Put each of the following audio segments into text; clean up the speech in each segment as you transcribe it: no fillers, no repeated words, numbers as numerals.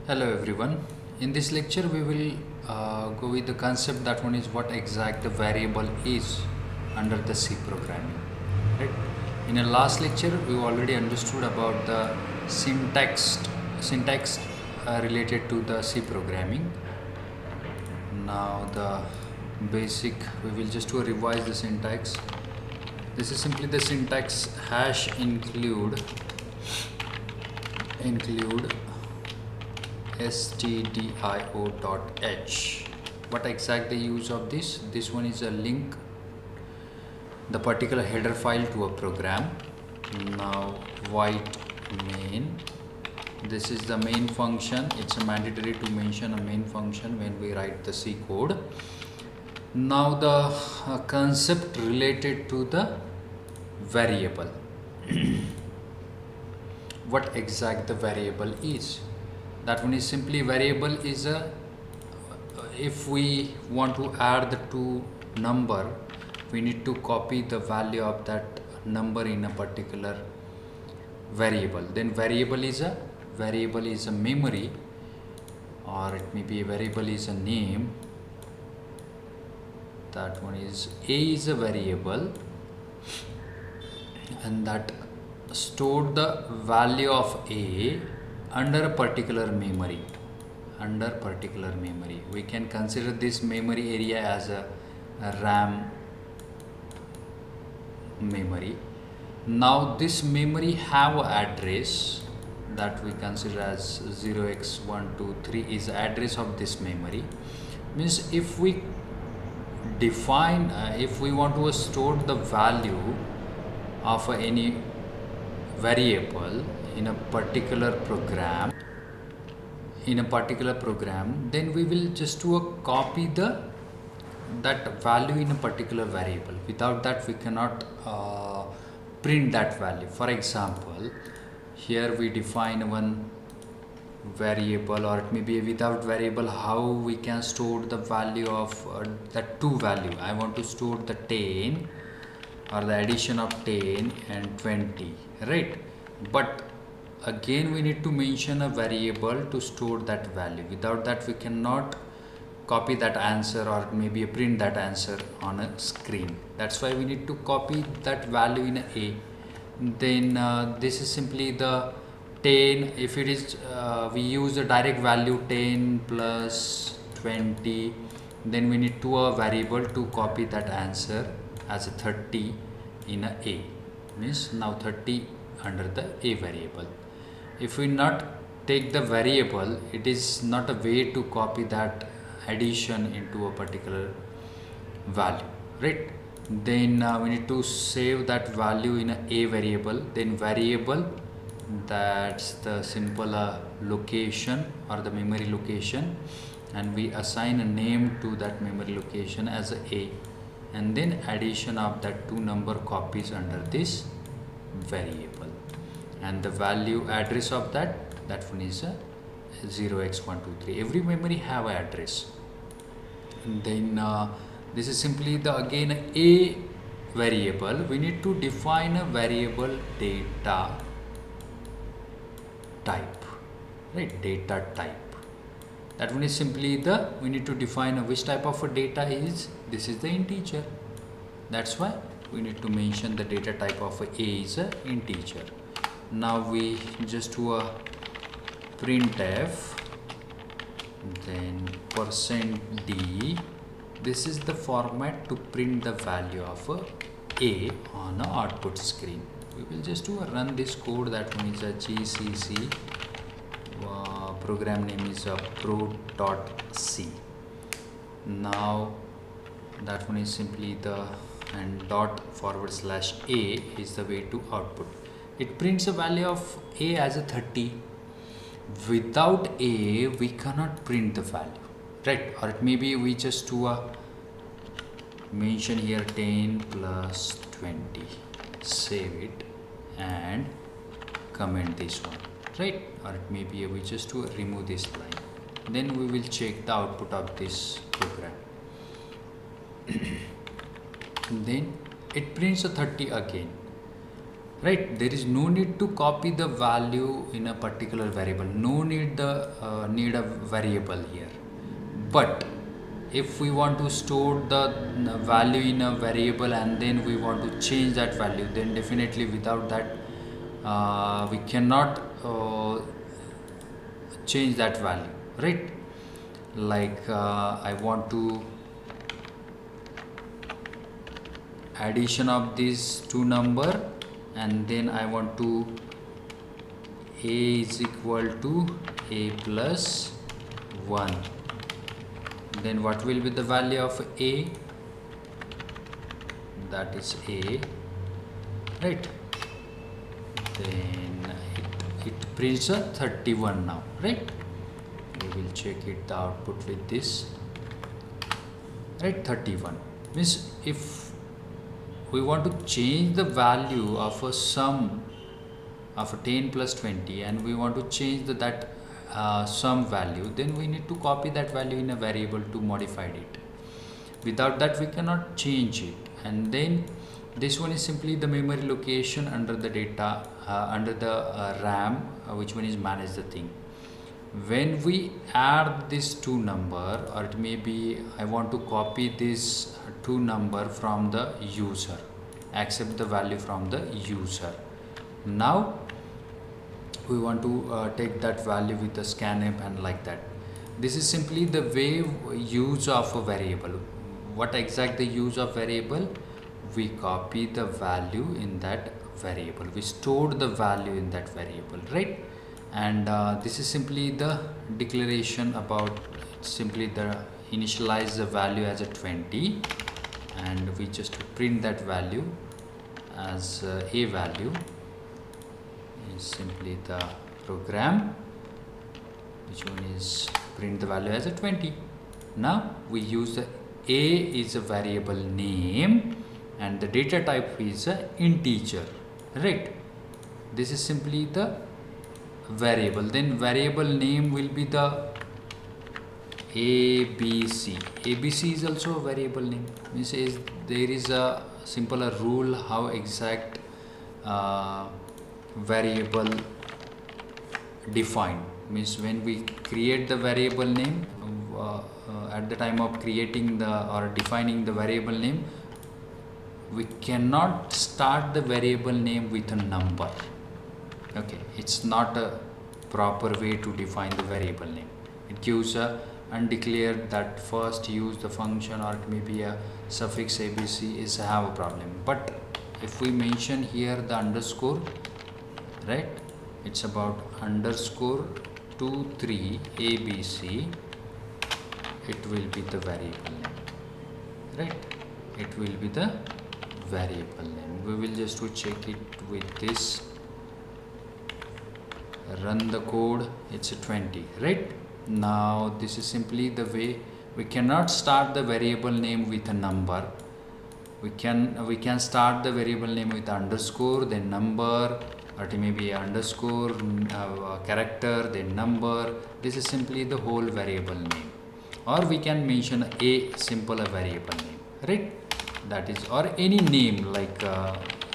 Hello everyone. In this lecture we will go with the concept that one is what exact the variable is under the C programming. Right? In the last lecture we already understood about the syntax related to the C programming. Now the basic we will just revise the syntax. This is simply the syntax hash include stdio.h. What exact the use of this? This one is a link the particular header file to a program. Now void main, this is the main function. It's a mandatory to mention a main function when we write the C code. Now the concept related to the variable. What exact the variable is? That one is simply variable is a if we want to add the two number, we need to copy the value of that number in a particular variable. Then variable is a memory, or it may be a variable is a name. That one is a variable, and that stored the value of a under a particular memory. We can consider this memory area as a RAM memory. Now this memory have an address that we consider as 0x123 is the address of this memory. Means if we define if we want to store the value of any variable in a particular program, then we will just do a copy that value in a particular variable. Without that we cannot print that value. For example, here we define one variable, or it may be without variable. How we can store the value of that two value? I want to store the 10 or the addition of 10 and 20, right? But again we need to mention a variable to store that value. Without that we cannot copy that answer, or maybe print that answer on a screen. That's why we need to copy that value in a. Then this is simply the 10. If it is we use the direct value 10 plus 20, then we need to a variable to copy that answer as a 30 in a. Means now 30 under the a variable. If we not take the variable, it is not a way to copy that addition into a particular value, right? Then we need to save that value in a variable. Then variable, that's the simple location or the memory location, and we assign a name to that memory location as a, and then addition of that two number copies under this variable, and the value address of that one is a 0x123. Every memory have an address. And then this is simply the again a variable. We need to define a variable data type, right? Data type. That one is simply the we need to define which type of a data is. This is the integer. That's why we need to mention the data type of a is a integer. Now we just do a printf, then %d. This is the format to print the value of a on a output screen. We will just do a run this code. That one is a gcc program name is a pro.c. Now that one is simply the and ./a is the way to output. It prints a value of a as a 30. Without a we cannot print the value, right? Or it maybe we just do a mention here 10 plus 20, save it and comment this one, right? Or it may be we just do remove this line. Then we will check the output of this program. Then it prints a 30 again. right? There is no need to copy the value in a particular variable, no need need a variable here. But if we want to store the value in a variable and then we want to change that value, then definitely without that we cannot change that value, right? Like I want to addition of these two number, and then I want to a is equal to a plus 1. Then what will be the value of a? That is a, right? Then it prints a 31 now, right? We will check it the output with this, right? 31 means if we want to change the value of a sum of 10 plus 20 and we want to change that sum value, then we need to copy that value in a variable to modify it. Without that we cannot change it. And then this one is simply the memory location under the data under the RAM, which one is manage the thing. When we add this two number, or it may be I want to copy this two number from the user, accept the value from the user. Now we want to take that value with the scanf and like that. This is simply the way use of a variable. What exact the use of variable? We copy the value in that variable, we stored the value in that variable, right? And this is simply the declaration about simply the initialize the value as a 20, and we just print that value as a value is simply the program which one is print the value as a 20. Now we use the a is a variable name and the data type is a integer, right? This is simply the variable. Then variable name will be the ABC. ABC is also a variable name. Means there is a simpler rule how exact variable defined. Means when we create the variable name at the time of creating the or defining the variable name, we cannot start the variable name with a number. Okay, it's not a proper way to define the variable name. It gives a undeclared that first use the function, or it may be a suffix abc is have a problem. But if we mention here the underscore, right, it's about underscore 23 abc, it will be the variable name, right? It will be the variable name. We will just to check it with this, run the code, it's a 20, right? Now this is simply the way. We cannot start the variable name with a number. We can start the variable name with underscore, then number, or it may be underscore character, then number. This is simply the whole variable name. Or we can mention a simple variable name, right? That is, or any name like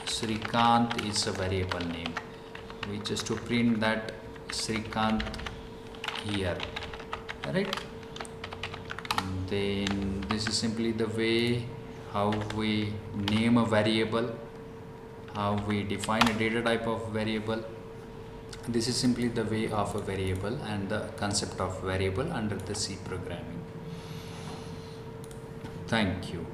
Srikant is a variable name. We just to print that Srikant here, right? Then this is simply the way how we name a variable, how we define a data type of variable. This is simply the way of a variable and the concept of variable under the C programming. Thank you.